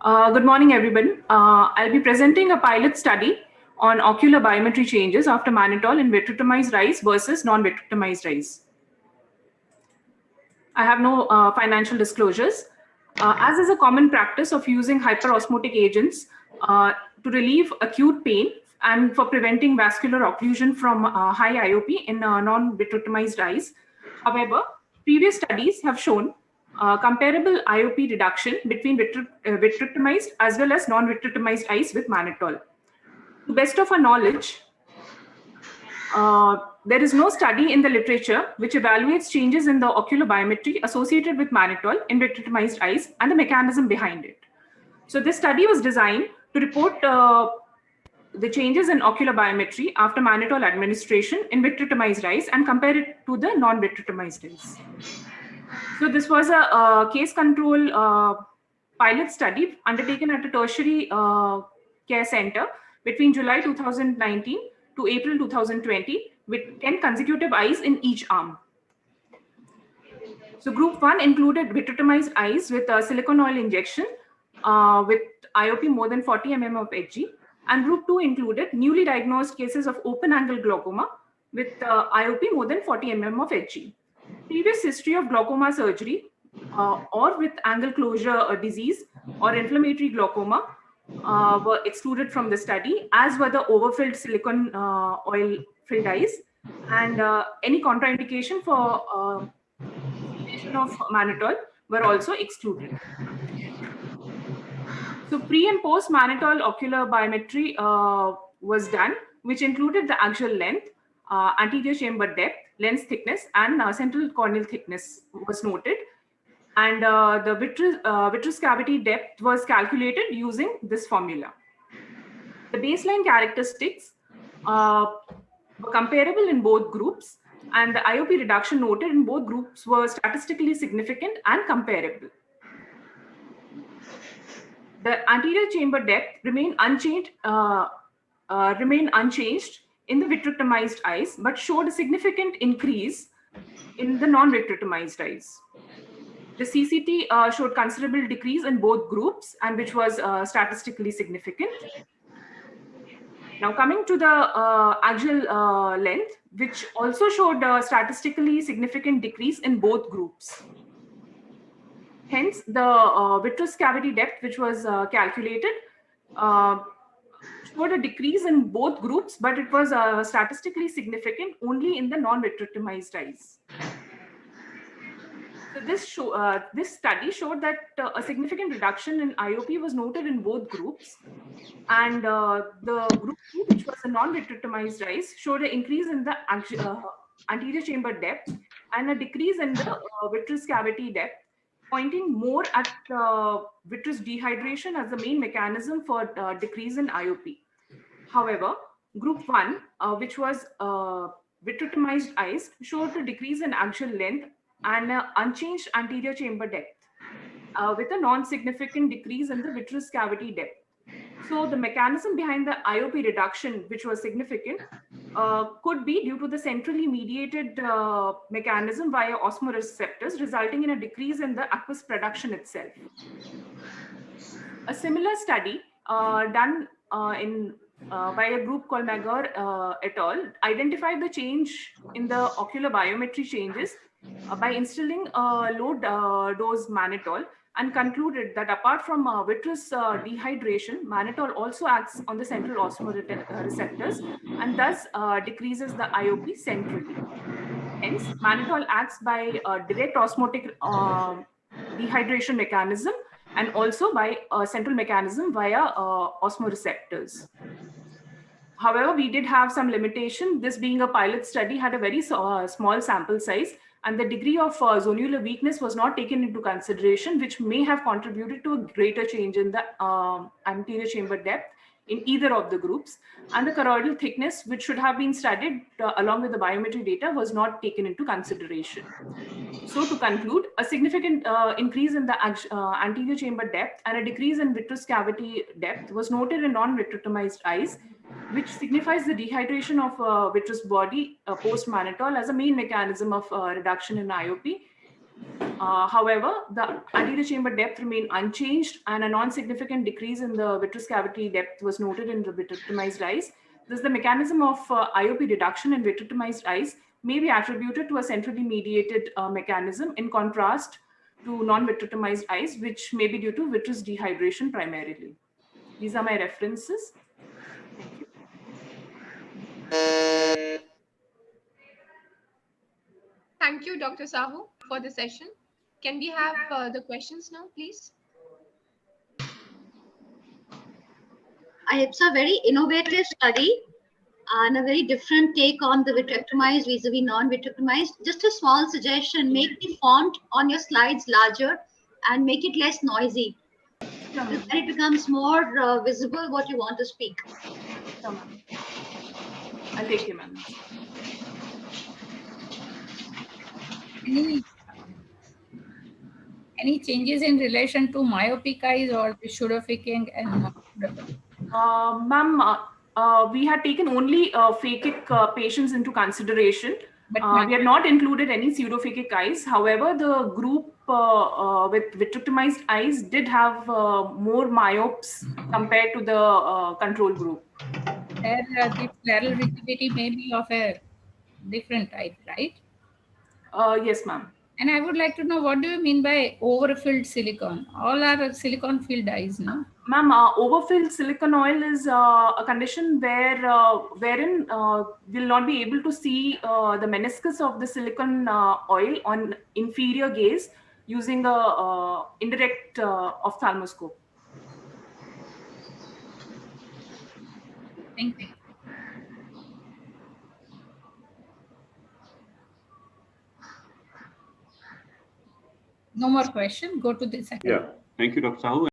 Good morning, everyone. I'll be presenting a pilot study on ocular biometry changes after mannitol in vitrectomized eyes versus non-vitrectomized eyes. I have no financial disclosures. As is a common practice of using hyperosmotic agents to relieve acute pain and for preventing vascular occlusion from high IOP in non-vitrectomized eyes. However, previous studies have shown comparable IOP reduction between vitrectomized as well as non-vitrectomized eyes with mannitol. To best of our knowledge, there is no study in the literature which evaluates changes in the ocular biometry associated with mannitol in vitrectomized eyes and the mechanism behind it. So this study was designed to report the changes in ocular biometry after mannitol administration in vitrectomized eyes and compare it to the non-vitrectomized eyes. So this was a case control pilot study undertaken at a tertiary care center between July 2019 to April 2020 with 10 consecutive eyes in each arm. So group 1 included vitrectomized eyes with silicone oil injection with IOP more than 40 mm of Hg, and group 2 included newly diagnosed cases of open angle glaucoma with IOP more than 40 mm of Hg. Previous history of glaucoma surgery or with angle closure disease or inflammatory glaucoma were excluded from the study, as were the overfilled silicone oil filled eyes, and any contraindication for of mannitol were also excluded. So pre and post mannitol ocular biometry was done, which included the axial length, anterior chamber depth, lens thickness, and central corneal thickness was noted. And the vitreous cavity depth was calculated using this formula. The baseline characteristics were comparable in both groups, and the IOP reduction noted in both groups were statistically significant and comparable. The anterior chamber depth remained unchanged in the vitrectomized eyes, but showed a significant increase in the non-vitrectomized eyes. The CCT showed considerable decrease in both groups, and which was statistically significant. Now coming to the axial length, which also showed a statistically significant decrease in both groups. Hence, the vitreous cavity depth, which was calculated, showed a decrease in both groups, but it was statistically significant only in the non-vitrectomized eyes. So this study showed that a significant reduction in IOP was noted in both groups, and the group 2, which was the non-vitrectomized eyes, showed an increase in the anterior chamber depth and a decrease in the vitreous cavity depth, pointing more at vitreous dehydration as the main mechanism for decrease in IOP. However, group 1, which was vitrectomized eyes, showed a decrease in axial length and unchanged anterior chamber depth with a non-significant decrease in the vitreous cavity depth. So the mechanism behind the IOP reduction, which was significant, could be due to the centrally mediated mechanism via osmoreceptors, resulting in a decrease in the aqueous production itself. A similar study done by a group called Magor et al. Identified the change in the ocular biometry changes by instilling a low dose mannitol, and concluded that apart from vitreous dehydration, mannitol also acts on the central osmoreceptors and thus decreases the IOP centrally. Hence, mannitol acts by direct osmotic dehydration mechanism and also by a central mechanism via osmoreceptors. However, we did have some limitation. This being a pilot study had a very small sample size, and the degree of zonular weakness was not taken into consideration, which may have contributed to a greater change in the anterior chamber depth in either of the groups. And the choroidal thickness, which should have been studied along with the biometry data, was not taken into consideration. So to conclude, a significant increase in the anterior chamber depth and a decrease in vitreous cavity depth was noted in non-vitrectomized eyes, which signifies the dehydration of vitreous body post-mannitol as a main mechanism of reduction in IOP. However, the anterior chamber depth remained unchanged, and a non-significant decrease in the vitreous cavity depth was noted in the vitrectomized eyes. Thus, the mechanism of IOP reduction in vitrectomized eyes may be attributed to a centrally mediated mechanism, in contrast to non-vitrectomized eyes, which may be due to vitreous dehydration primarily. These are my references. Thank you. Thank you, Dr. Sahu, for the session. Can we have the questions now, please? It's a very innovative study and a very different take on the vitrectomized vis-a-vis non-vitrectomized. Just a small suggestion, make the font on your slides larger and make it less noisy. Sure, ma'am. Then it becomes more visible what you want to speak. Sure, ma'am. I'll take you, ma'am. Any changes in relation to myopic eyes or the pseudophakic and non-pseudophakic? Ma'am, we had taken only phakic patients into consideration. But We had not included any pseudophakic eyes. However, the group with vitrectomized eyes did have more myopes compared to the control group. there, the scleral rigidity may be of a different type, right? Yes, ma'am. And I would like to know, what do you mean by overfilled silicon? All are silicon filled eyes, no? Ma'am, overfilled silicon oil is a condition wherein we'll not be able to see the meniscus of the silicon oil on inferior gaze using a indirect ophthalmoscope. Thank you. No more question. Go to the second. Yeah. Thank you, Dr. Sahu.